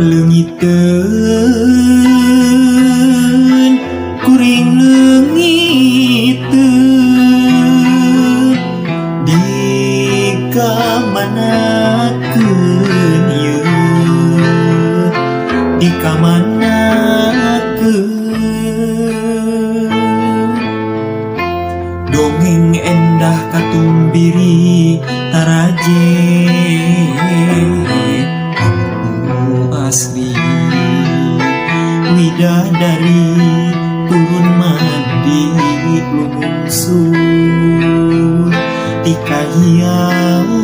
Leungiteun kuring leungiteun di kamanakeun ieu di kamanakeun dongeng endah katumbiri taraje asli widadari turun mandi lumungsu di kahiyang